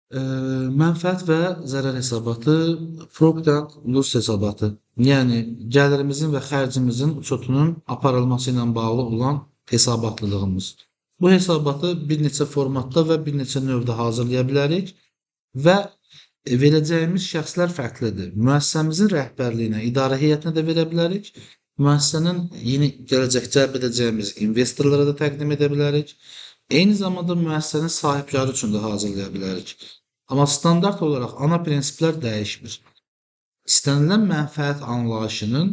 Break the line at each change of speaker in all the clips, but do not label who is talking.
Mənfəət və zərər hesabatı Profit&Loss hesabatı. Yəni gəlirimizin və xərcimizin uçotunun aparılması ilə bağlı olan hesabatlılığımız. Bu hesabatı bir neçə formatda və bir neçə növdə hazırlaya bilərik və verəcəyimiz şəxslər fərqlidir. Müəssisəmizin rəhbərliyinə, idarə heyətinə də verə bilərik. Müəssisənin yeni gələcək cəlb edəcəyimiz investorlara da təqdim edə bilərik. Eyni zamanda müəssisənin sahibkarı üçün də hazırlaya bilərik. Amma standart olaraq ana prinsiplər dəyişmir. İstənilən mənfəət anlayışının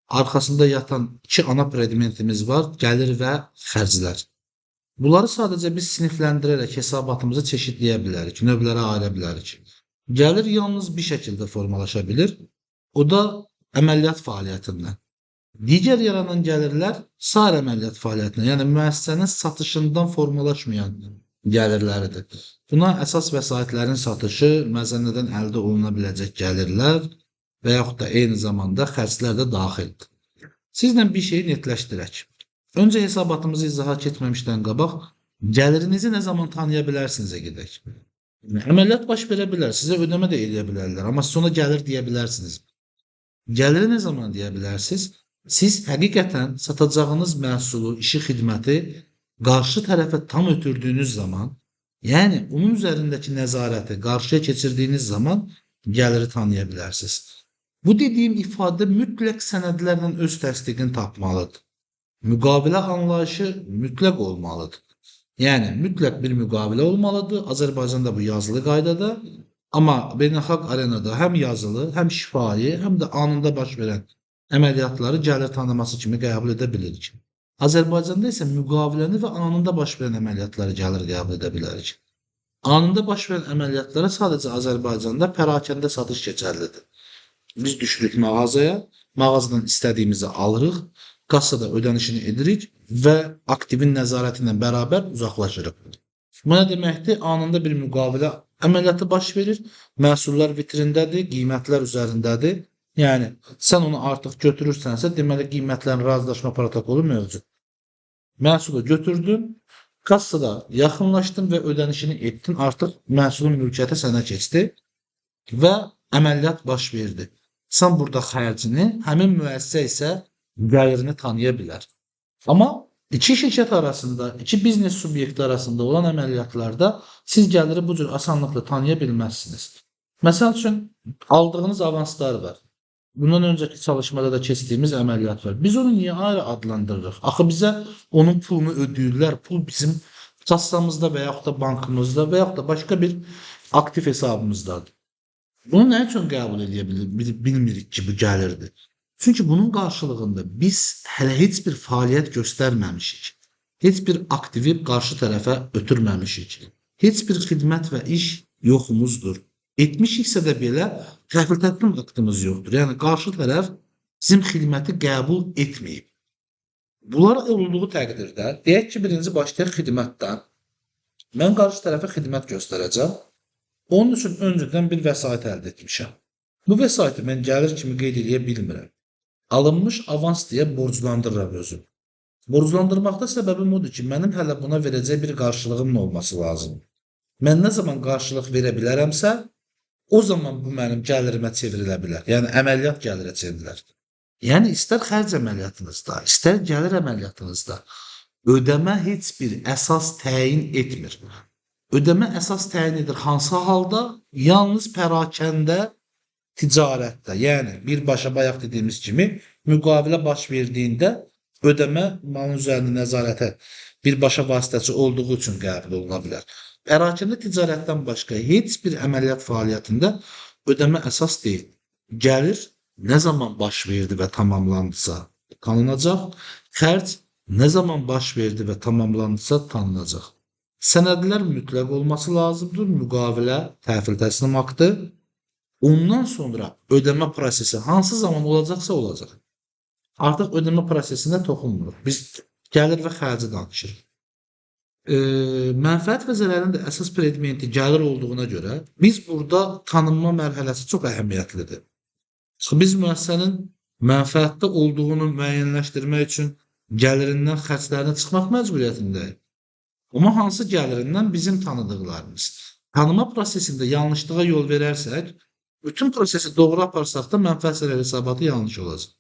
arxasında yatan iki ana predmetimiz var: gəlir və xərclər. Bunları sadəcə biz sinifləndirərək hesabatımızı çeşidləyə bilərik, növlərə ayıra bilərik. Gəlir yalnız bir şəkildə formalaşa bilir, o da əməliyyat fəaliyyətindən. Digər yaranan gəlirlər sair əməliyyat fəaliyyətindən, yəni müəssisənin satışından formalaşmayan gəlirləridir. Buna əsas vəsaitlərin satışı, məzənnədən əldə oluna biləcək gəlirlər və yaxud da eyni zamanda xərclər də daxildir. Sizlə bir şeyi netləşdirək. Öncə hesabatımızı izaha keçməmişdən qabaq, gəlirinizi nə zaman tanıya bilərsinizə gedək. Əməliyyat baş verə bilər, sizə ödəmə də eləyə bilərlər, amma siz ona gəlir deyə bilərsiniz. Gəliri nə zaman deyə bilərsiniz? Siz həqiqətən satacağınız məhsulu, işi, xidməti qarşı tərəfə tam ötürdüyünüz zaman, yəni onun üzərindəki nəzarəti qarşıya keçirdiyiniz zaman gəliri tanıya bilərsiniz. Bu dediyim ifadə mütləq sənədlərlə öz təsdiqini tapmalıdır. Müqavilə anlayışı mütləq olmalıdır. Yəni mütləq bir müqavilə olmalıdır. Azərbaycanda bu yazılı qaydada, amma beynəlxalq arenada həm yazılı, həm şifahi, həm də anında baş verən əməliyyatları gəlir tanıması kimi qəbul edə bilirik. Azərbaycanda isə müqaviləni və anında baş verən əməliyyatları gəlir qəbul edə bilərik. Anında baş verən əməliyyatlara sadəcə Azərbaycanda pərakəndə satış keçərlidir. Biz düşürük mağazaya, mağazadan istədiyimizi alırıq, kassada ödənişini edirik və aktivin nəzarəti ilə bərabər uzaqlaşırıq. Bu nə deməkdir? Anında bir müqavilə əməliyyatı baş verir, məhsullar vitrindədir, qiymətlər üzərindədir. Yəni, sən onu artıq götürürsənsə, deməli qiymətlərin razılaşma protokolu mövcud. Məhsulu götürdün, kassada yaxınlaşdın və ödənişini etdin, artıq məhsulun mülkiyyəti sənə keçdi və əməliyyat baş verdi. Sən burada xərcini, həmin müəssisə isə gəlirini tanıya bilər. Amma iki şirkət arasında, iki biznes subyekti arasında olan əməliyyatlarda siz gəliri bu cür asanlıqla tanıya bilməzsiniz. Məsəl üçün, aldığınız avanslar var. Bundan öncəki çalışmada da keçdiyimiz əməliyyat var. Biz onu niyə ayrı adlandırırıq? Axı bizə onun pulunu ödəyirlər. Pul bizim kassamızda və yaxud da bankımızda və yaxud da başqa bir aktiv hesabımızdadır. Bunu nə üçün qəbul edə bilmirik ki, bu gəlirdir? Çünki bunun qarşılığında biz hələ heç bir fəaliyyət göstərməmişik. Heç bir aktivi qarşı tərəfə ötürməmişik. Heç bir xidmət və iş yoxumuzdur. Etmişiksə də belə təhvil təslim aktımız yoxdur. Yəni qarşı tərəf bizim xidməti qəbul etməyib. Bunlar olduğu təqdirdə, deyək ki, birinci başlayaq xidmətdən. Mən qarşı tərəfə xidmət göstərəcəm. Onun üçün öncədən bir vəsait əldə etmişəm. Bu vəsaiti mən gəlir kimi qeyd edə bilmirəm. Alınmış avans deyə borclandırıram özüm. Borclandırmaqda səbəbim odur ki, mənim hələ buna verəcək bir qarşılığımın olması lazım. Mən nə zaman qarşılıq verə bilərəmsə, o zaman bu mənim gəlirimə çevrilə bilər. Yəni, əməliyyat gəlirə çevrilər. Yəni, istər xərc əməliyyatınızda, istər gəlir əməliyyatınızda ödəmə heç bir əsas təyin etmir. Ödəmə əsas təyin edir hansı halda? Yalnız pərakəndə, ticarətdə, yəni birbaşa bayaq dediyimiz kimi müqavilə baş verdiyində ödəmə malın üzərində nəzarətə birbaşa vasitəçi olduğu üçün qəbul oluna bilər. Pərakəndə ticarətdən başqa heç bir əməliyyat fəaliyyətində ödəmə əsas deyil. Gəlir nə zaman baş verdi və tamamlandısa tanınacaq, xərc nə zaman baş verdi və tamamlandısa tanınacaq. Sənədlər mütləq olması lazımdır, müqavilə, təhvil təslim aktı. Ondan sonra ödəmə prosesi hansı zaman olacaqsa olacaq. Artıq ödəmə prosesinə toxunmuruq. Biz gəlir və xərci danışırıq. Mənfəət və zərərin də əsas predmenti gəlir olduğuna görə biz burada tanınma mərhələsi çox əhəmiyyətlidir. Biz müəssisənin mənfəətdə olduğunu müəyyənləşdirmək üçün gəlirindən xərclərinə çıxmaq məcburiyyətindəyik. Amma hansı gəlirindən bizim tanıdıqlarımız? Tanıma prosesində yanlışlığa yol verərsək, bütün prosesi doğru aparsaq da mənfəət zərər hesabatı yanlış olacaq.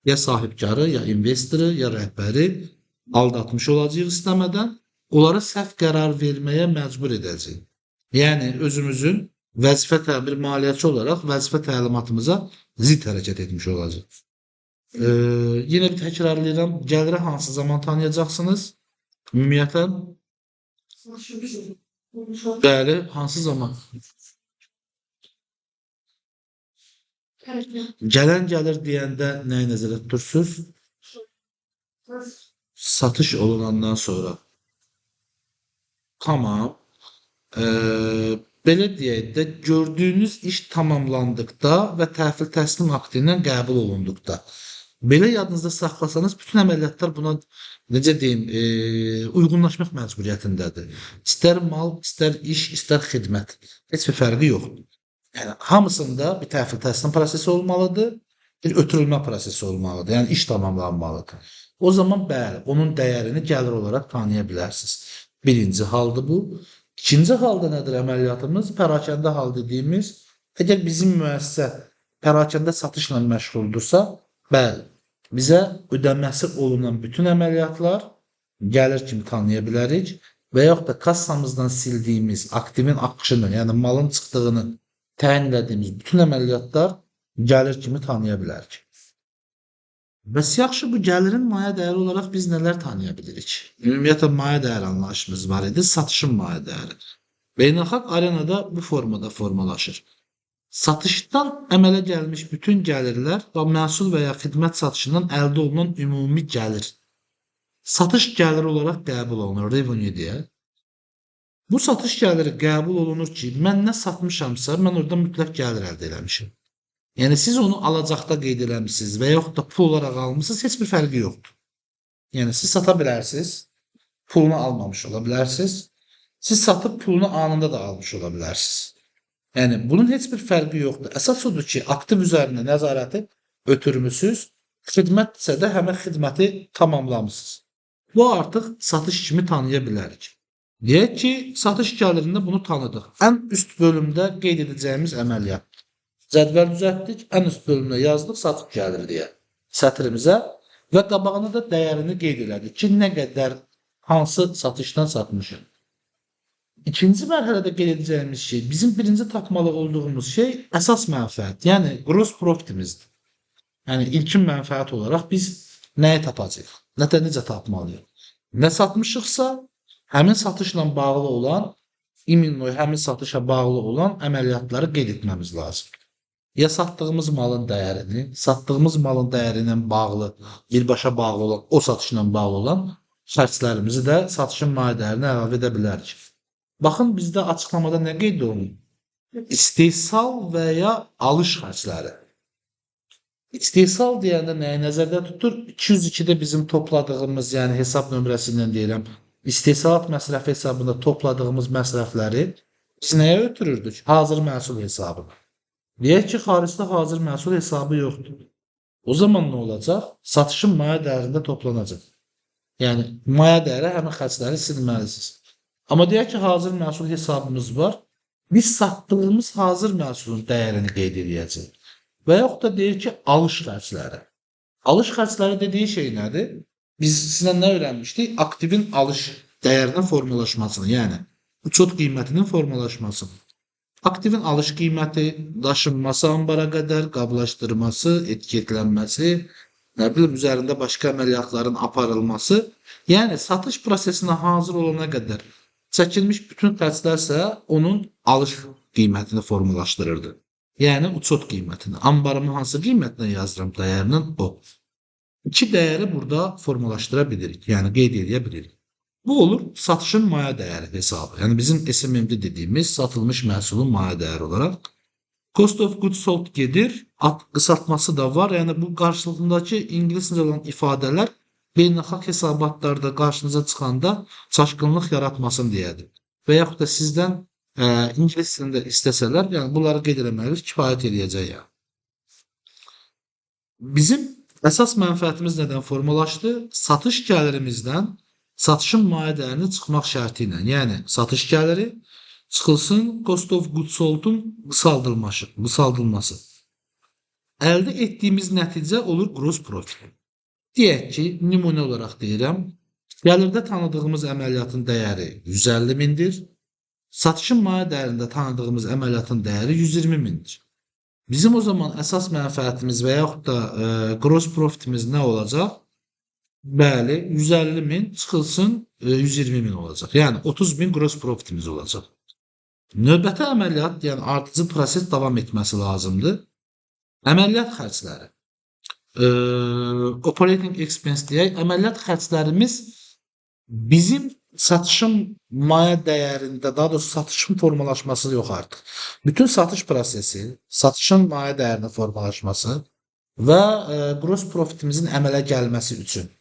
Ya sahibkarı, ya investoru, ya rəhbəri aldatmış olacağıq istəmədən, onlara səhv qərar verməyə məcbur edəcəyik. Yəni özümüzün vəzifə bir maliyyətçi olaraq vəzifə təlimatımıza zidd hərəkət etmiş olacaq. Yenə bir təkrarlayıram, gəliri hansı zaman tanıyacaqsınız? Ümumiyyətlə, bəli, hansı zaman? Gələn gəlir deyəndə nəyi nəzərdə tutursunuz? Satış olunandan sonra. Tamam. Belə deyək də, gördüyünüz iş tamamlandıqda və təhvil təslim aktı ilə qəbul olunduqda. Belə yadınızda saxlasanız, bütün əməliyyatlar buna, necə deyim, uyğunlaşmaq məcburiyyətindədir. İstər mal, istər iş, istər xidmət. Heç bir fərqi yoxdur. Yəni, hamısında bir təhvil təslim prosesi olmalıdır, bir ötürülmə prosesi olmalıdır. Yəni, iş tamamlanmalıdır. O zaman, bəli, onun dəyərini gəlir olaraq tanıya bilərsiniz. Birinci haldır bu. İkinci halda nədir əməliyyatımız? Pərakəndə hal dediyimiz, əgər bizim müəssisə pərakəndə satışla məşğuldursa, bəli, bizə ödəməsi olunan bütün əməliyyatlar gəlir kimi tanıya bilərik və yaxud da kassamızdan sildiyimiz aktivin akışını, yəni malın çıxdığını təyin edədiyimiz bütün əməliyyatlar gəlir kimi tanıya bilərik. Bəs yaxşı, bu gəlirin maya dəyəri olaraq biz nələr tanıya bilirik? Ümumiyyətlə, maya dəyəri anlayışımız var idi, satışın maya dəyəri. Beynəlxalq arenada bu formada formalaşır. Satışdan əmələ gəlmiş bütün gəlirlər və məhsul və ya xidmət satışından əldə olunan ümumi gəlir. Satış gəliri olaraq qəbul olunur, revenue deyə. Bu satış gəliri qəbul olunur ki, mən nə satmışamsa, mən orada mütləq gəlir əldə eləmişim. Yəni, siz onu alacaqda qeyd eləmişsiniz və yaxud da pul olaraq almışsınız, heç bir fərqi yoxdur. Yəni, siz sata bilərsiniz, pulunu almamış ola bilərsiniz, siz satıb pulunu anında da almış ola bilərsiniz. Yəni, bunun heç bir fərqi yoxdur. Əsas odur ki, aktiv üzərində nəzarəti ötürmüsünüz, xidmətsə də həmin xidməti tamamlamışsınız. Bu artıq satış kimi tanıya bilərik. Deyək ki, satış gəlirində bunu tanıdıq. Ən üst bölümdə qeyd edəcəyimiz əməliyyat. Cədvəl düzəltdik, ən üst bölümdə yazdıq satış gəliri deyə sətrimizə və qabağına da dəyərini qeyd elədik ki, nə qədər hansı satışdan satmışıq. İkinci mərhələdə qeyd edəcəyimiz şey, bizim birinci tapmalı olduğumuz şey əsas mənfəət, yəni gross profitimizdir. Yəni ilkin mənfəət olaraq biz nəyi tapacağıq, necə tapmalıyıq? Nə satmışıqsa, həmin satışla bağlı olan, həmin satışa bağlı olan əməliyyatları qeyd etməmiz lazım. Ya satdığımız malın dəyərini, satdığımız malın dəyəri ilə bağlı, birbaşa bağlı olan, o satışla bağlı olan xərclərimizi də satışın maya dəyərinə əlavə edə bilərik. Baxın, bizdə açıqlamada nə qeyd olunur? İstehsal və ya alış xərcləri. İstehsal deyəndə nəyi nəzərdə tutur? 202-də bizim topladığımız, yəni hesab nömrəsindən deyirəm, istehsalat məsrəfi hesabında topladığımız məsrəfləri biz nəyə ötürürdük? Hazır məhsul hesabına. Deyək ki, xaricdə hazır məhsul hesabı yoxdur. O zaman nə olacaq? Satışın maya dəyərində toplanacaq. Yəni, maya dəyəri həmin xərcləri silməlisiniz. Amma deyək ki, hazır məhsul hesabımız var. Biz satdığımız hazır məhsulun dəyərini qeyd edəcəyik. Və yaxud da deyək ki, alış xərcləri. Alış xərcləri dediyi şey nədir? Biz sizlə nə öyrənmişdik? Aktivin alış dəyərinin formalaşmasını, yəni uçot qiymətinin formalaşmasını. Aktivin alış qiyməti, daşınması ambara qədər, qablaşdırması, etiketlənməsi, nə bilim, üzərində başqa əməliyyatların aparılması, yəni satış prosesinə hazır olana qədər çəkilmiş bütün xərclərsə onun alış qiymətini formalaşdırırdı. Yəni uçot qiymətini, ambarımın hansı qiymətinə yazıram dəyərinin o. İki dəyəri burada formalaşdıra bilirik, yəni qeyd edə bilirik. Bu olur satışın maya dəyəri hesabı. Yəni bizim SMM'de dediyimiz satılmış məhsulun maya dəyəri olaraq. Cost of goods sold gedir, qısaltması da var. Yəni bu qarşılığındakı ingiliscə olan ifadələr beynəlxalq hesabatlarda qarşınıza çıxanda çaşqınlıq yaratmasın deyədir. Və yaxud da sizdən ingilis dilində istəsələr, yəni bunları qeyd eləməyiniz kifayət eləyəcək yəni. Bizim əsas mənfəətimiz nədən formalaşdı? Satış gəlirimizdən satışın maya dəyərini çıxmaq şərti ilə. Yəni satış gəliri Çıxılsın cost of goods sold-un qısaldılması. Əldə etdiyimiz nəticə olur gross profit. Deyək ki, nümunə olaraq deyirəm, gəlirdə tanıdığımız əməliyyatın dəyəri 150 mindir, satışın maliyyə dəyərində tanıdığımız əməliyyatın dəyəri 120 mindir. Bizim o zaman əsas mənfəətimiz və yaxud da gross profitimiz nə olacaq? Bəli, 150 min çıxılsın 120 min olacaq. Yəni 30 bin gross profitimiz olacaq. Növbəti əməliyyat, yəni artıcı proses davam etməsi lazımdır. Əməliyyat xərcləri. Operating expense deyək, əməliyyat xərclərimiz bizim satışın maliyyə dəyərində, daha doğrusu satışın formalaşması yox artıq. Bütün satış prosesi, satışın maliyyə dəyərinin formalaşması və gross profitimizin əmələ gəlməsi üçün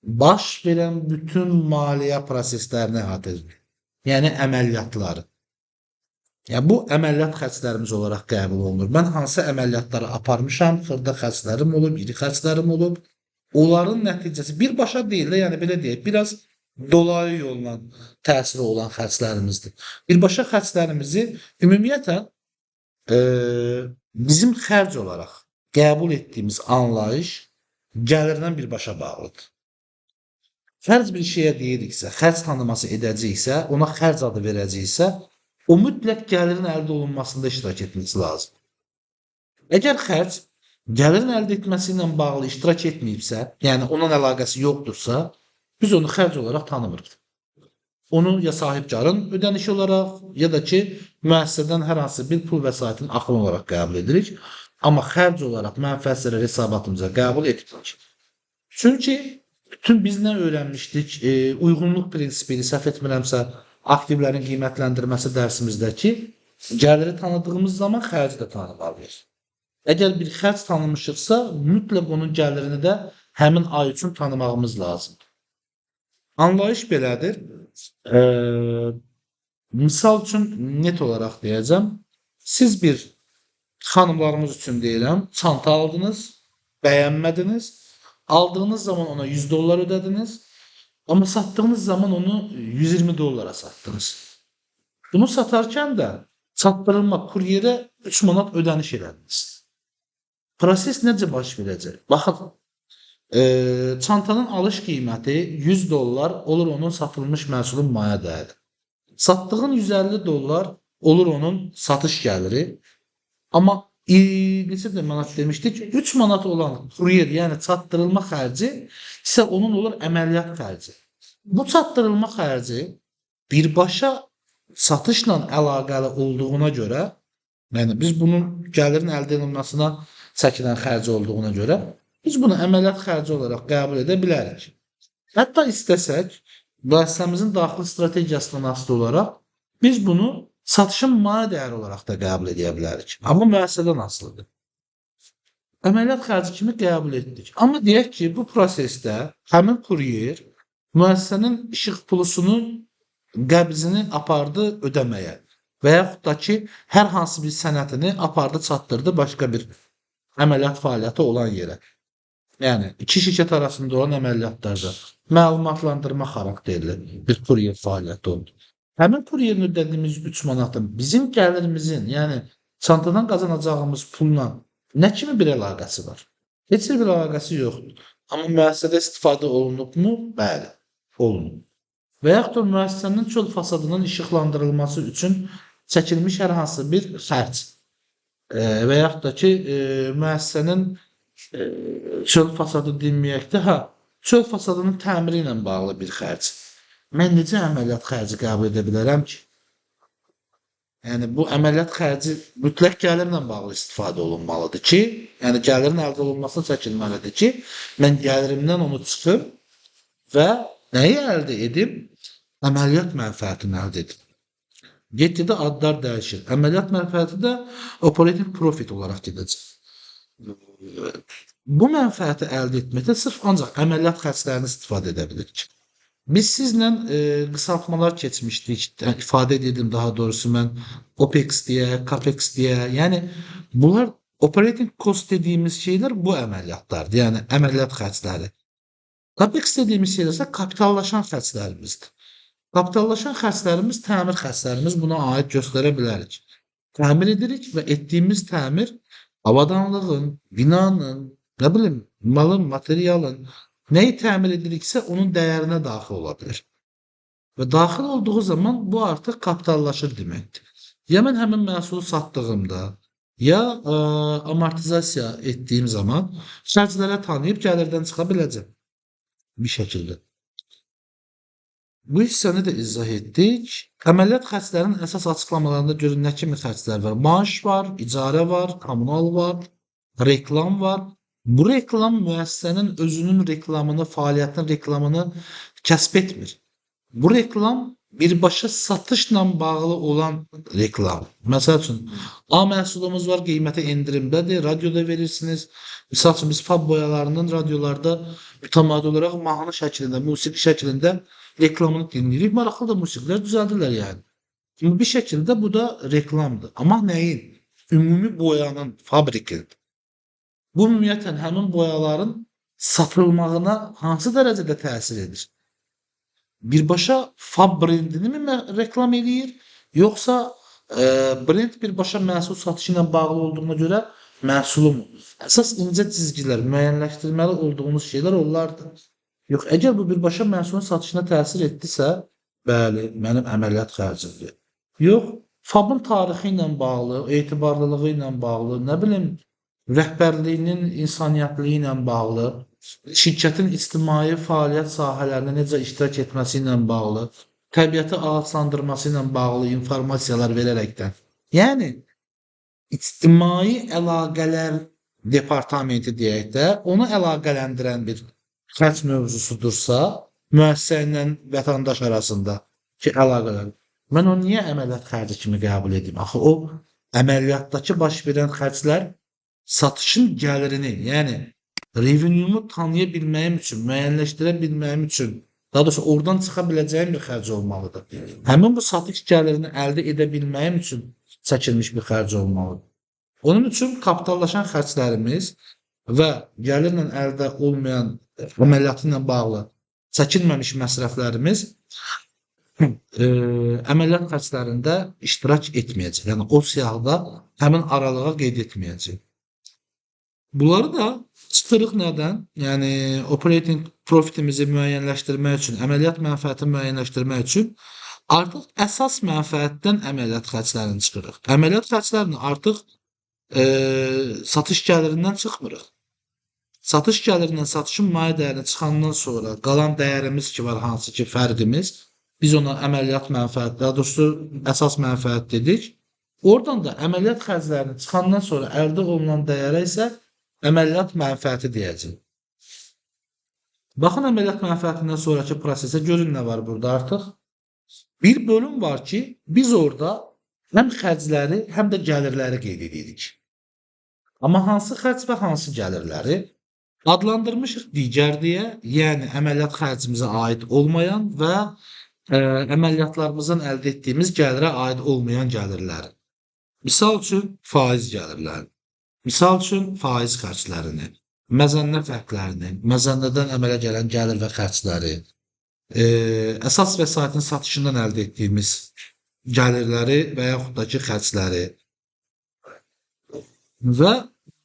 baş verən bütün maliyyə proseslərini əhatə edir. Yəni əməliyyatları. Yəni bu əməliyyat xərclərimiz olaraq qəbul olunur. Mən hansı əməliyyatları aparmışam, xırda xərclərim olub, iri xərclərim olub. Onların nəticəsi birbaşa deyil də, yəni belə deyək, biraz dolayı yolla təsiri olan xərclərimizdir. Birbaşa xərclərimizi ümumiyyətlə bizim xərc olaraq qəbul etdiyimiz anlayış gəlirdən birbaşa bağlıdır. Fərz bir şeyə deyiriksə, xərc tanıması edəcəksə, ona xərc adı verəcəksə, o mütləq gəlirin əldə olunmasında iştirak etməsi lazım. Əgər xərc gəlirin əldə etməsi ilə bağlı iştirak etməyibsə, yəni onun əlaqəsi yoxdursa, biz onu xərc olaraq tanımırıq. Onu ya sahibkarın ödənişi olaraq, ya da ki, müəssisədən hər hansı bir pul vəsaitinin axını olaraq qəbul edirik. Amma xərc olaraq mənfəətləri hesabatımıza qəbul etmirik. Çünki bütün biz nə öyrənmişdik? Uyğunluq prinsipi ilə səhv etmirəmsə, aktivlərin qiymətləndirməsi dərsimizdəki gəliri tanıdığımız zaman xərci də tanımalıyıq. Əgər bir xərc tanımışıqsa, mütləq onun gəlirini də həmin ay üçün tanımağımız lazımdır. Anlayış belədir. Misal üçün net olaraq deyəcəm. Siz bir xanımlarımız üçün deyirəm, çanta aldınız, bəyənmədiniz. Aldığınız zaman ona 100 dollar ödədiniz. Amma satdığınız zaman onu 120 dollara satdınız. Bunu satarkən də çatdırılma kuryerə 3 manat ödəniş elədiniz. Proses necə baş verəcək? Baxın, çantanın alış qiyməti 100 dollar olur onun satılmış məhsulun maliyyə dəyəri. Satdığın 150 dollar olur onun satış gəliri. Amma neçə də manat demişdik? 3 manat olan kuryer, yəni çatdırılma xərci isə onun olur əməliyyat xərci. Bu çatdırılma xərci birbaşa satışla əlaqəli olduğuna görə, yəni biz bunun gəlirin əldə edilməsina çəkilən xərci olduğuna görə, biz bunu əməliyyat xərci olaraq qəbul edə bilərik. Hətta istəsək, müəssisəmizin daxili strategiyasından asılı olaraq biz bunu satışın maliyyə dəyəri olaraq da qəbul edə bilərik. Amma müəssisədən asılıdır. Əməliyyat xərci kimi qəbul etdik. Amma deyək ki, bu prosesdə həmin kuryer müəssisənin işıq pulusunun qəbzini apardı ödəməyə və yaxud da ki, hər hansı bir sənətini apardı çatdırdı başqa bir əməliyyat fəaliyyəti olan yerə. Yəni, iki şirkət arasında olan əməliyyatlarda məlumatlandırma xarakterli bir kuryer fəaliyyəti oldu. Həmin kuryerin ödədiyimiz 3 manatın bizim gəlirimizin, yəni çantadan qazanacağımız pulla nə kimi bir əlaqəsi var? Heç bir əlaqəsi yoxdur. Amma müəssisədə istifadə olunubmu? Bəli, olunub. Və yaxud da müəssisənin çöl fasadının işıqlandırılması üçün çəkilmiş hər hansı bir xərc və yaxud da ki, müəssisənin çöl fasadı deməyək də, çöl fasadının təmiri ilə bağlı bir xərc. Mən necə əməliyyat xərci qəbul edə bilərəm ki? Yəni, bu əməliyyat xərci mütləq gəlirlə bağlı istifadə olunmalıdır ki, yəni gəlirin əldə olunmasına çəkilməlidir ki, mən gəlirimdən onu çıxıb və nəyi əldə edim? Əməliyyat mənfəətini əldə edim. Getdikdə adlar dəyişir. Əməliyyat mənfəəti də operating profit olaraq gedəcək. Bu mənfəəti əldə etməkdə sırf ancaq əməliyyat xərclərini istifadə edə bilirik. Biz sizlə qısaltmalar keçmişdik, ifadə edirdim daha doğrusu mən OPEX deyə, CAPEX deyə, yəni bunlar operating cost dediyimiz şeylər bu əməliyyatlardır, yəni əməliyyat xərcləri. CAPEX dediyimiz şeylər isə kapitallaşan xərclərimizdir. Kapitallaşan xərclərimiz təmir xərclərimiz buna aid göstərə bilərik. Təmir edirik və etdiyimiz təmir avadanlığın, binanın, nə bilim, malın, materialın nəyi təmir ediriksə onun dəyərinə daxil ola bilər. Və daxil olduğu zaman bu artıq kapitallaşır deməkdir. Ya mən həmin məhsulu satdığımda, ya amortizasiya etdiyim zaman xərclərə tanıyıb gəlirdən çıxa biləcəm bir şəkildə. Bu hissəni də izah etdik. Əməliyyat xərclərinin əsas açıqlamalarında görün nə kimi xərclər var? Maaş var, icarə var, kommunal var, reklam var. Bu reklam müəssisənin özünün reklamını, fəaliyyətin reklamını kəsb etmir. Bu reklam birbaşa satışla bağlı olan reklam. Məsəl üçün, A məhsulumuz var, qiyməti endirimdədir, radioda verirsiniz. Misal üçün, biz fab boyalarının radiolarda mütəmadi olaraq mahnı şəklində, musiqi şəklində reklamını dinləyirik. Maraqlı da musiqilər düzəldirlər yəni. Amma bir şəkildə bu da reklamdır. Amma nəyin? Ümumi boyanın, fabrikin. Bu ümumiyyətlə həmin boyaların satılmağına hansı dərəcədə təsir edir? Birbaşa fab brendini mi reklam edir, yoxsa brend birbaşa məhsul satışı ilə bağlı olduğuna görə məhsulu mu? Əsas incə cizgilər, müəyyənləşdirməli olduğumuz şeylər onlardır. Yox, əgər bu birbaşa məhsulun satışına təsir etdisə, bəli, mənim əməliyyat xərcimdir. Yox, fabın tarixi ilə bağlı, etibarlılığı ilə bağlı, nə bilim, rəhbərliyinin insaniyyətliyi ilə bağlı, şirkətin ictimai fəaliyyət sahələrində necə iştirak etməsi ilə bağlı, təbiəti ağaçlandırması ilə bağlı informasiyalar verərəkdən. Yəni, ictimai əlaqələr departamenti deyək də, onu əlaqələndirən bir xərc mövzusudursa, müəssisə ilə vətəndaş arasında ki, əlaqələr. Mən onu niyə əməliyyat xərci kimi qəbul edim? Axı, o əməliyyatdakı baş verən xərclər satışın gəlirini, yəni revenue-mu tanıya bilməyim üçün, müəyyənləşdirə bilməyim üçün, daha doğrusu oradan çıxa biləcəyim bir xərc olmalıdır. Həmin bu satış gəlirini əldə edə bilməyim üçün çəkilmiş bir xərc olmalıdır. Onun üçün kapitallaşan xərclərimiz və gəlirlə əldə olmayan əməliyyatı ilə bağlı çəkilməmiş məsrəflərimiz əməliyyat xərclərində iştirak etməyəcək. Yəni, o siyahıda həmin aralığa qeyd etməyəcək. Bunları da çıxırıq nədən? Yəni, operating profitimizi müəyyənləşdirmək üçün, əməliyyat mənfəətini müəyyənləşdirmək üçün artıq əsas mənfəətdən əməliyyat xərclərini çıxırıq. Əməliyyat xərclərini artıq satış gəlirindən çıxmırıq. Satış gəlirindən satışın mai dəyərini çıxandan sonra qalan dəyərimiz ki var, hansı ki fərqimiz, biz ona əməliyyat mənfəət, daha doğrusu əsas mənfəət dedik. Oradan da əməliyyat xərclərini çıxandan sonra əldə olunan dəyərə isə əməliyyat mənfəəti deyəcək. Baxın, əməliyyat mənfəətindən sonraki prosesə görün nə var burada artıq. Bir bölüm var ki, biz orada həm xərcləri, həm də gəlirləri qeyd edirik. Amma hansı xərc və hansı gəlirləri adlandırmışıq digər deyə, yəni əməliyyat xərcimizə aid olmayan və əməliyyatlarımızdan əldə etdiyimiz gəlirə aid olmayan gəlirləri. Misal üçün, faiz gəlirləri. Misal üçün, faiz xərclərini, məzənnə fərqlərini, məzənnədən əmələ gələn gəlir və xərcləri, əsas vəsaitin satışından əldə etdiyimiz gəlirləri və yaxud da ki, xərcləri və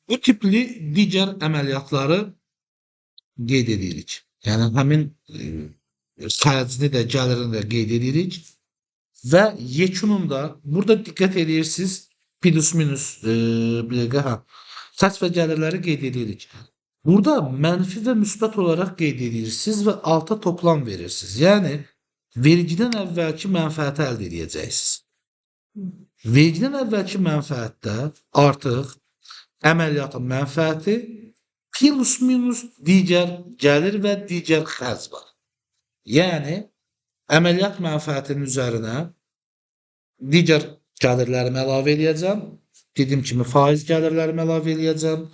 bu tipli digər əməliyyatları qeyd edirik. Yəni, həmin xərcini də, gəlirini də qeyd edirik və yekununda, burada diqqət edirsiniz, plus minus bir dəqiqə, xərc və gəlirləri qeyd edirik. Burada mənfi və müsbət olaraq qeyd edirsiniz və alta toplam verirsiniz. Yəni, vergidən əvvəlki mənfəəti əldə edəcəksiniz. Vergidən əvvəlki mənfəətdə artıq əməliyyatın mənfəəti plus minus digər gəlir və digər xərc var. Yəni, əməliyyat mənfəətinin üzərinə digər gəlirlərimi əlavə edəcəm. Dediyim kimi, faiz gəlirlərimi əlavə edəcəm.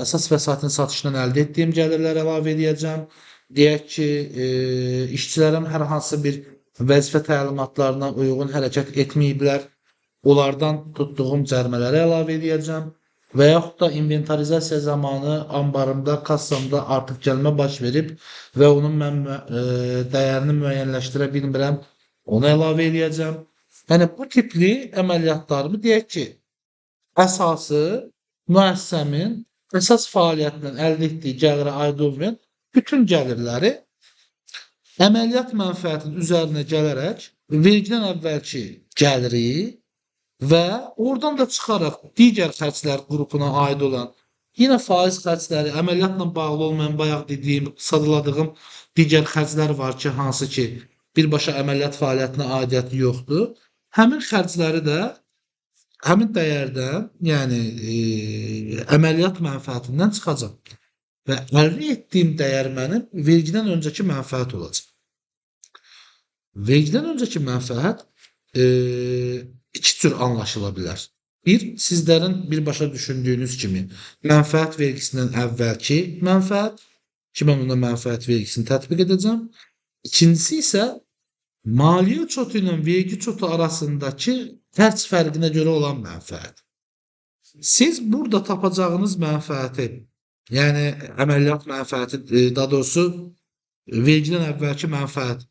Əsas vəsaitin satışından əldə etdiyim gəlirləri əlavə edəcəm. Deyək ki, işçilərim hər hansı bir vəzifə təlimatlarına uyğun hərəkət etməyiblər. Onlardan tutduğum cərimələri əlavə edəcəm. və yaxud da inventarizasiya zamanı ambarımda, kassamda artıq gəlmə baş verib və onun mən dəyərini müəyyənləşdirə bilmirəm, onu əlavə eləyəcəm. Yəni bu tipli əməliyyatlarımı deyək ki, əsası müəssisəmin əsas fəaliyyətindən əldə etdiyi gəlirə aid olmayan bütün gəlirləri əməliyyat mənfəətinin üzərinə gələrək vergidən əvvəlki gəliri və oradan da çıxaraq digər xərclər qrupuna aid olan yenə faiz xərcləri, əməliyyatla bağlı olmayan bayaq dediyim, sadladığım digər xərclər var ki, hansı ki, birbaşa əməliyyat fəaliyyətinə aidiyyəti yoxdur. Həmin xərcləri də həmin dəyərdən, yəni əməliyyat mənfəətindən çıxacaq və əldə etdiyim dəyər mənim vergidən öncəki mənfəət olacaq. Vergidən öncəki mənfəət iki cür anlaşıla bilər. Bir, sizlərin birbaşa düşündüyünüz kimi mənfəət vergisindən əvvəlki mənfəət ki, mən ona mənfəət vergisini tətbiq edəcəm. İkincisi isə maliyyə çotu ilə vergi çotu arasındakı xərc fərqinə görə olan mənfəət. Siz burada tapacağınız mənfəəti, yəni əməliyyat mənfəəti, daha doğrusu vergidən əvvəlki mənfəət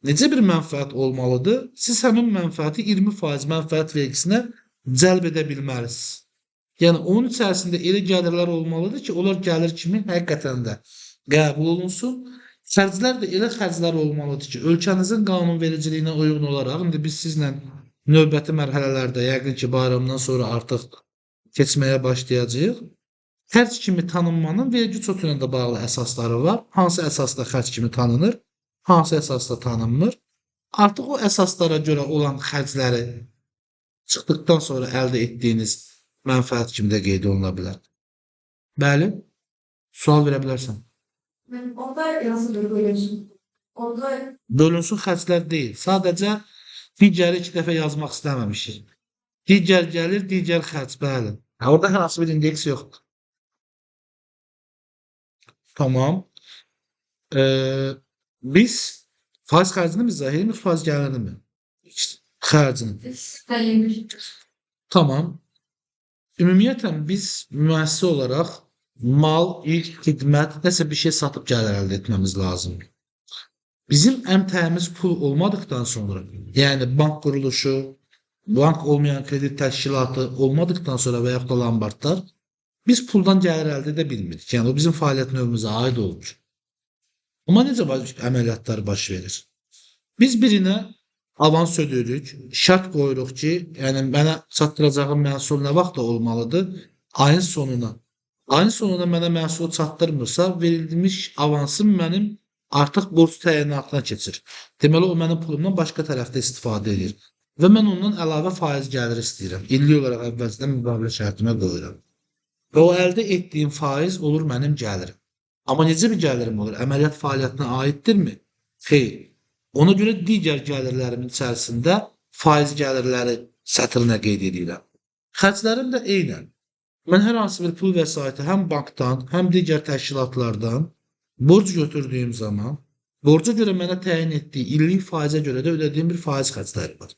necə bir mənfəət olmalıdır? Siz həmin mənfəəti 20% mənfəət vergisinə cəlb edə bilməlisiniz. Yəni onun içərisində elə gəlirlər olmalıdır ki, onlar gəlir kimi həqiqətən də qəbul olunsun. Xərclər də elə xərclər olmalıdır ki, ölkənizin qanunvericiliyinə uyğun olaraq, indi biz sizlə növbəti mərhələlərdə yəqin ki, bayramdan sonra artıq keçməyə başlayacağıq. Xərc kimi tanınmanın vergi çotu ilə də bağlı əsasları var. Hansı əsasda xərc kimi tanınır, hansı əsasda tanınmır. Artıq o əsaslara görə olan xərcləri çıxdıqdan sonra əldə etdiyiniz mənfəət kimi də qeyd oluna bilər. Bəli, sual verə bilərsən.
Onda yazılır bölünsün. Onda
Bölünsün xərclər deyil. Sadəcə digəri 2 dəfə yazmaq istəməmişik. Digər gəlir, digər xərc, bəli. Orada hər hansı bir indeks yoxdur. Tamam. Biz faiz xərcini mi izah edirik, faiz gəlirini mi? Xərcini.
sayılmış.
Tamam. Ümumiyyətlə biz müəssisə olaraq mal, ilk xidmət, nəsə bir şey satıb gəlir əldə etməmiz lazımdır. Bizim əmtəyimiz pul olmadıqdan sonra, yəni bank quruluşu, bank olmayan kredit təşkilatı olmadıqdan sonra və yaxud da lombardlar, biz puldan gəlir əldə edə bilmirik. Yəni o bizim fəaliyyət növümüzə aid olmur. Amma necə əməliyyatlar baş verir? Biz birinə avans ödəyirik, şərt qoyuruq ki, yəni mənə çatdıracağım məhsul nə vaxt olmalıdır? Ayın sonuna. Ayın sonuna mənə məhsul çatdırmırsa, verilmiş avansım mənim artıq borc təyinatına keçir. Deməli, o mənim pulumdan başqa tərəfdə istifadə edir. Və mən ondan əlavə faiz gəlir istəyirəm. İllik olaraq əvvəlcədən müqavilə şərtimə qoyuram. Və o əldə etdiyim faiz olur mənim gəlirim. Amma necə bir gəlirim olur? Əməliyyat fəaliyyətinə aiddirmi? Xeyr. Ona görə digər gəlirlərimin içərisində faiz gəlirləri sətrinə qeyd edirəm. Xərclərim də eynən. Mən hər hansı bir pul vəsaiti həm bankdan, həm digər təşkilatlardan borc götürdüyüm zaman, borca görə mənə təyin etdiyi illik faizə görə də ödədiyim bir faiz xərcləri var.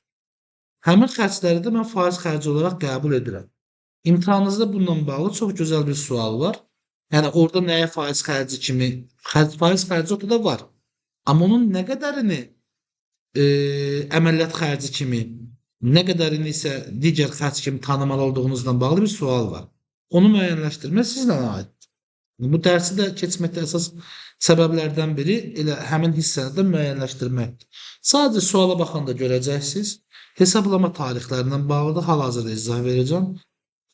Həmin xərcləri də mən faiz xərci olaraq qəbul edirəm. İmtahanınızda bununla bağlı çox gözəl bir sual var. Yəni orada nəyə faiz xərci kimi, faiz xərci orada da var. Amma onun nə qədərini əməliyyat xərci kimi, nə qədərini isə digər xərc kimi tanımalı olduğunuzdan bağlı bir sual var. Onu müəyyənləşdirmək sizlə aiddir. Bu dərsi də keçməkdə əsas səbəblərdən biri elə həmin hissəni də müəyyənləşdirməkdir. Sadəcə suala baxanda görəcəksiniz, hesablama tarixlərindən bağlı da hal-hazırda izah verəcəm.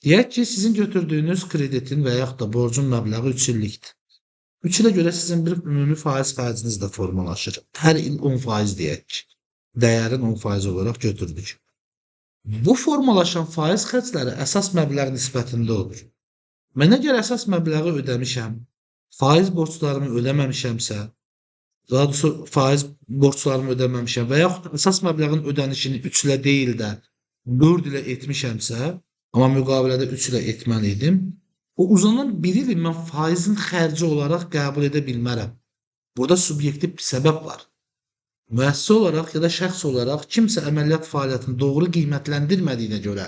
Deyək ki, sizin götürdüyünüz kreditin və yaxud da borcun məbləği 3 illikdir. 3 ilə görə sizin bir ümumi faiz xərciniz də formalaşır. Hər il 10% deyək ki, dəyərin 10% olaraq götürdük. Bu formalaşan faiz xərcləri əsas məbləğ nisbətində olur. Mən əgər əsas məbləği ödəmişəm, faiz borclarımı ödəməmişəmsə, daha doğrusu faiz borclarımı ödəməmişəm və yaxud əsas məbləğin ödənişini 3 ilə deyil də 4 ilə etmişəmsə, amma müqavilədə 3 ilə etməliydim, o uzanan 1 ili mən faizin xərci olaraq qəbul edə bilmərəm. Burada subyektiv bir səbəb var. Müəssisə olaraq ya da şəxs olaraq kimsə əməliyyat fəaliyyətini doğru qiymətləndirmədiyinə görə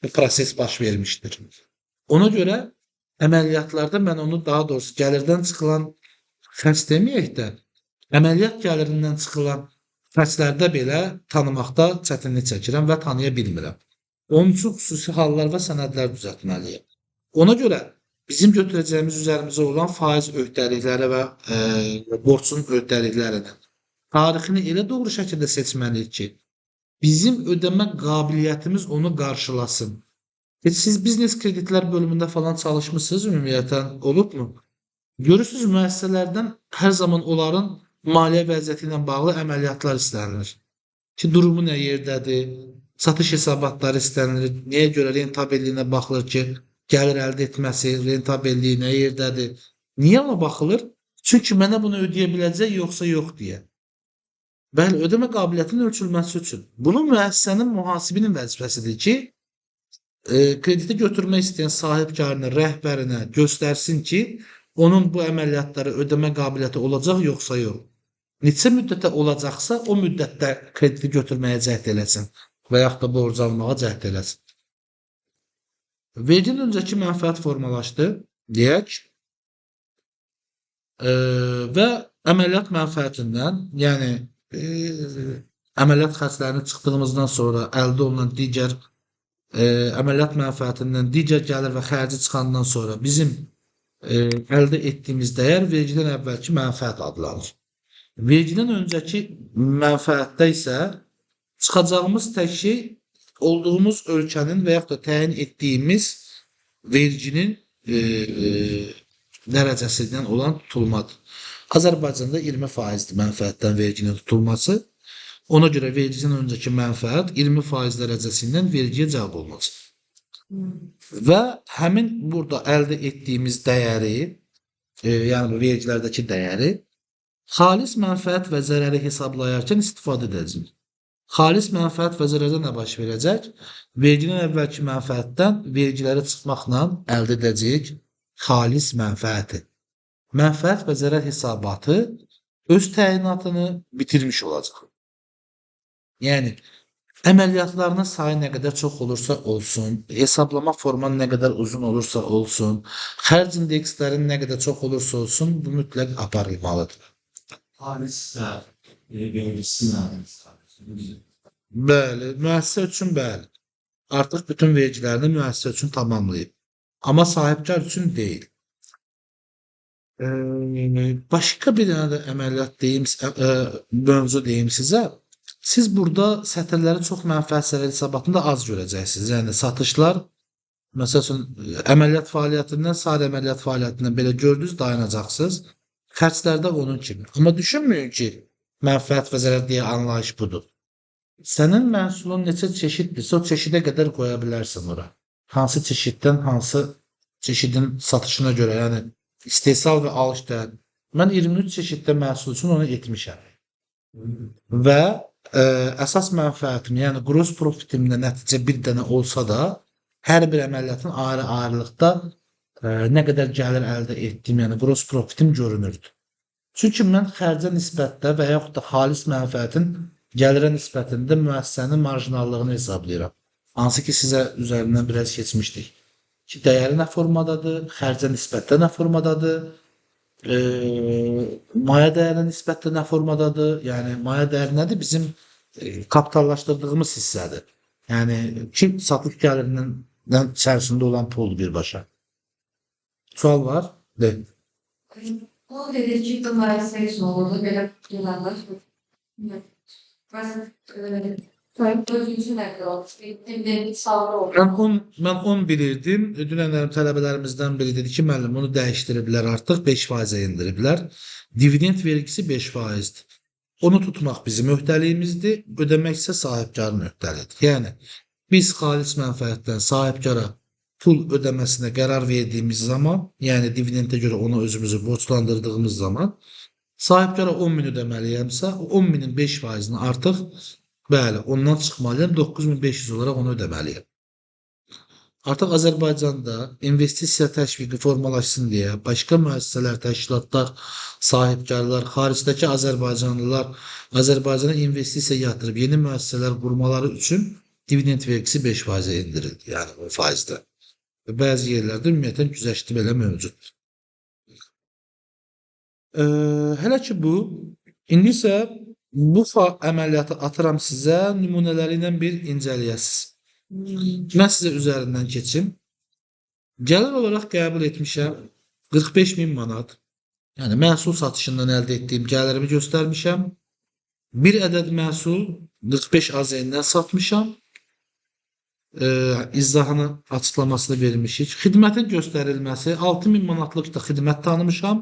bu proses baş vermişdir. Ona görə əməliyyatlarda mən onu daha doğrusu gəlirdən çıxılan xərc deməyək də, əməliyyat gəlirindən çıxılan xərclərdə belə tanımaqda çətinlik çəkirəm və tanıya bilmirəm. Onun üçün xüsusi hallar və sənədlər düzəltməliyəm. Ona görə bizim götürəcəyimiz üzərimizə olan faiz öhdəlikləri və borcun öhdəliklərinin tarixini elə doğru şəkildə seçməliyik ki, bizim ödəmə qabiliyyətimiz onu qarşılasın. Siz biznes kreditlər bölümündə falan çalışmısınız ümumiyyətən, olubmu? Görürsünüz, müəssisələrdən hər zaman onların maliyyə vəziyyəti ilə bağlı əməliyyatlar istənilir. Ki, durumu nə yerdədir, satış hesabatları istənilir, nəyə görə rentabelliyinə baxılır ki, gəlir əldə etməsi, rentabelliyi nə yerdədir. Niyə ona baxılır? Çünki mənə bunu ödəyə biləcək, yoxsa yox deyə. Bəli, ödəmə qabiliyyətinin ölçülməsi üçün. Bunu müəssisənin mühasibinin vəzifəsidir ki, krediti götürmək istəyən sahibkarına, rəhbərinə göstərsin ki, onun bu əməliyyatları ödəmə qabiliyyəti olacaq, yoxsa yox. Neçə müddətə olacaqsa, o müddətdə krediti götürməyə cəhd eləsin və yaxud da borc almağa cəhd eləsin. Verginin öncəki mənfəət formalaşdı, deyək, və əməliyyat mənfəətindən, yəni əməliyyat xərclərini çıxdığımızdan sonra əldə olunan digər əməliyyat mənfəətindən digər gəlir və xərci çıxandan sonra bizim əldə etdiyimiz dəyər vergiden əvvəlki mənfəət adlanır. Vergiden öncəki mənfəətdə isə çıxacağımız tək şey olduğumuz ölkənin və yaxud da təyin etdiyimiz verginin dərəcəsindən olan tutulmadır. Azərbaycanda 20%-dir mənfəətdən verginin tutulması. Ona görə vergiden öncəki mənfəət 20% dərəcəsindən vergiyə cəlb olunacaq. Və həmin burada əldə etdiyimiz dəyəri, yəni bu vergilərdəki dəyəri, xalis mənfəət və zərəri hesablayarkən istifadə edəcəyik. Xalis mənfəət və zərərdə nə baş verəcək? Verginin əvvəlki mənfəətdən vergiləri çıxmaqla əldə edəcəyik xalis mənfəəti. Mənfəət və zərər hesabatı öz təyinatını bitirmiş olacaq. Yəni, əməliyyatlarının sayı nə qədər çox olursa olsun, hesablama forman nə qədər uzun olursa olsun, xərc indekslərin nə qədər çox olursa olsun, bu mütləq aparılmalıdır. Bəli, müəssisə üçün bəli. Artıq bütün vergilərini müəssisə üçün tamamlayıb. Amma sahibkar üçün deyil. Başqa bir dənə də əməliyyat deyim, mövzu deyim sizə. Siz burada sətirləri çox mənfəət zərər hesabatında az görəcəksiniz. Yəni, satışlar, məsəl üçün, əməliyyat fəaliyyətindən, sadə əməliyyat fəaliyyətindən belə gördünüz, dayanacaqsınız. Xərclərdə onun kimi. Amma düşünməyin ki, mənfəət və zərər deyə anlayış budur. Sənin məhsulun neçə çeşiddirsə, o çeşidə qədər qoya bilərsən ora. Hansı çeşiddən, hansı çeşidin satışına görə, yəni istehsal və alış dəyəri. Mən 23 çeşiddə məhsul üçün onu etmişəm. Və əsas mənfəətim, yəni gross profitimdə nəticə bir dənə olsa da, hər bir əməliyyatın ayrı-ayrılıqda nə qədər gəlir əldə etdiyim, yəni gross profitim görünürdü. Çünki mən xərcə nisbətdə və yaxud da xalis mənfəətin gəlirə nisbətində müəssisənin marjinallığını hesablayıram. Hansı ki, sizə üzərindən biraz keçmişdik. Ki, dəyəri nə formadadır, xərcə nisbətdə nə formadadır, maya dəyərinə nisbətdə nə formadadır, yəni maya dəyəri nədir? Bizim kapitallaşdırdığımız hissədir. Yəni, ki, satış gəlirindən içərisində olan puldur birbaşa. Sual var? Deyil.
O dedi ki, müəssisəyə üçün olurdu, belə gələnlər.
Mən 10 bilirdim. Dünənlərim tələbələrimizdən biri dedi ki, müəllim, onu dəyişdiriblər artıq, 5%-ə indiriblər. Dividend vergisi 5%-dir. Onu tutmaq bizim öhdəliyimizdir, ödəmək isə sahibkarın öhdəliyidir. Yəni, biz xalis mənfəətdən sahibkara pul ödəməsinə qərar verdiyimiz zaman, yəni dividendə görə onu özümüzü borclandırdığımız zaman, sahibkara 10.000 ödəməliyəmsə, o 10.000-in 5%-ni artıq, bəli, ondan çıxmalıyam, 9.500 olaraq onu ödəməliyəm. Artıq Azərbaycanda investisiya təşviqi formalaşsın deyə başqa müəssisələr, təşkilatlar, sahibkarlar, xaricdəki Azərbaycanlılar Azərbaycana investisiya yatırıb yeni müəssisələr qurmaları üçün dividend vergisi 5%-ə indirildi, yəni o faizdə. və bəzi yerlərdə ümumiyyətlə güzəşti belə mövcuddur. Hələ ki bu, indi isə bu əməliyyatı atıram sizə, nümunələri ilə bir incələyəsiniz. Mən sizə üzərindən keçim. Gəlir olaraq qəbul etmişəm 45.000 manat. Yəni məhsul satışından əldə etdiyim gəlirimi göstərmişəm. Bir ədəd məhsul 45 AZ-dən satmışam. İzahını, açıqlamasını vermişik. Xidmətin göstərilməsi 6.000 manatlıq da xidmət tanımışam.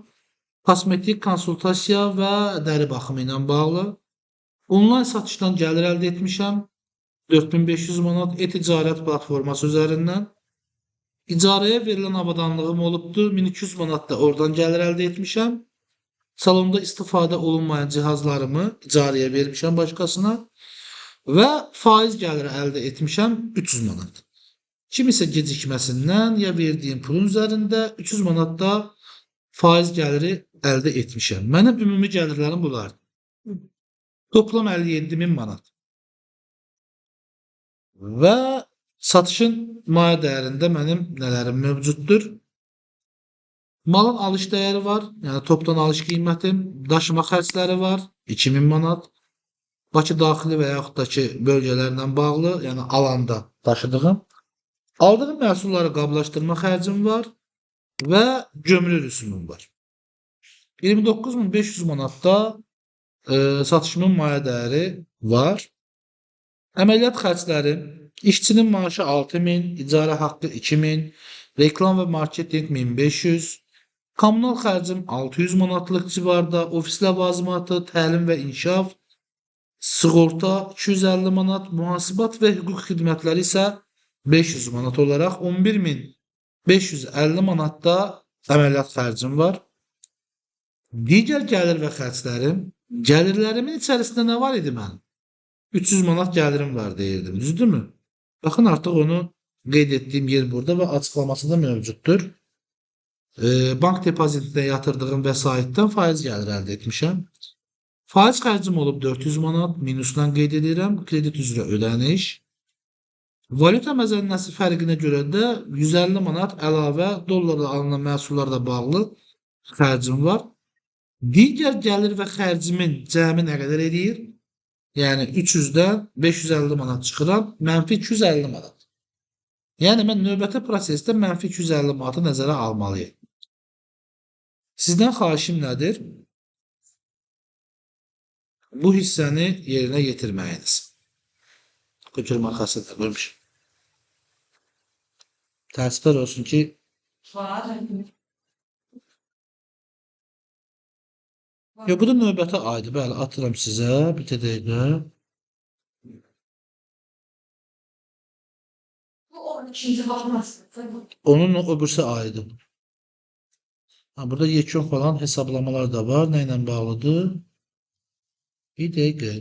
Kosmetik konsultasiya və dəri baxımı ilə bağlı. Onlayn satışdan gəlir əldə etmişəm. 4500 manat e-ticarət platforması üzərindən. İcarəyə verilən avadanlığım olubdu. 1200 manat da oradan gəlir əldə etmişəm. Salonda istifadə olunmayan cihazlarımı icarəyə vermişəm başqasına. Və faiz gəliri əldə etmişəm 300 manat. Kimisə gecikməsindən ya verdiyim pulun üzərində 300 manat da faiz gəliri əldə etmişəm. Mənim ümumi gəlirlərim bunlardır. Toplam 57.000 manat. Və satışın maya dəyərində mənim nələrim mövcuddur? Malın alış dəyəri var, yəni topdan alış qiymətim, daşıma xərcləri var, 2000 manat. Bakı daxili və yaxud da ki, bölgələrlə bağlı, yəni alanda daşıdığım. Aldığım məhsulları qablaşdırma xərcim var və gömrü rüsumum var. 29.500 manatda satışımın maya dəyəri var. Əməliyyat xərclərim, işçinin maaşı 6.000, icarə haqqı 2.000, reklam və marketinq 1500, kommunal xərcim 600 manatlıq civarda, ofis ləvazimatı, təlim və inkişaf, sığorta 250 manat, mühasibat və hüquq xidmətləri isə 500 manat olaraq 11.550 manatda əməliyyat xərcim var. Digər gəlir və xərclərim, gəlirlərimin içərisində nə var idi mənim? 300 manat gəlirim var deyirdim, düzdürmü? Baxın, artıq onu qeyd etdiyim yer burada və açıqlaması da mövcuddur. Bank depozitində yatırdığım vəsaitdən faiz gəliri əldə etmişəm. Faiz xərcim olub 400 manat, minusdan qeyd edirəm, kredit üzrə ödəniş. Valyuta məzənnəsi fərqinə görə də 150 manat əlavə dollarla alınan məhsullarla bağlı xərcim var. Digər gəlir və xərcimin cəmi nə qədər edir? Yəni 300-dən 550 manat çıxıram, mənfi 250 manat. Yəni mən növbəti prosesdə mənfi 250 manatı nəzərə almalıyım. Sizdən xahişim nədir? Bu hissəni yerinə yetirməyiniz. Götürmə arxasında qoymuşum. Təəssüflər olsun ki, bu da növbəti aydır. Bəli, atıram sizə bir dəqiqə.
Bu 12-ci baxmasın.
Onun o birisi aydır. Burada yekun falan hesablamalar da var. Nə ilə bağlıdır? Bir dəqiqə.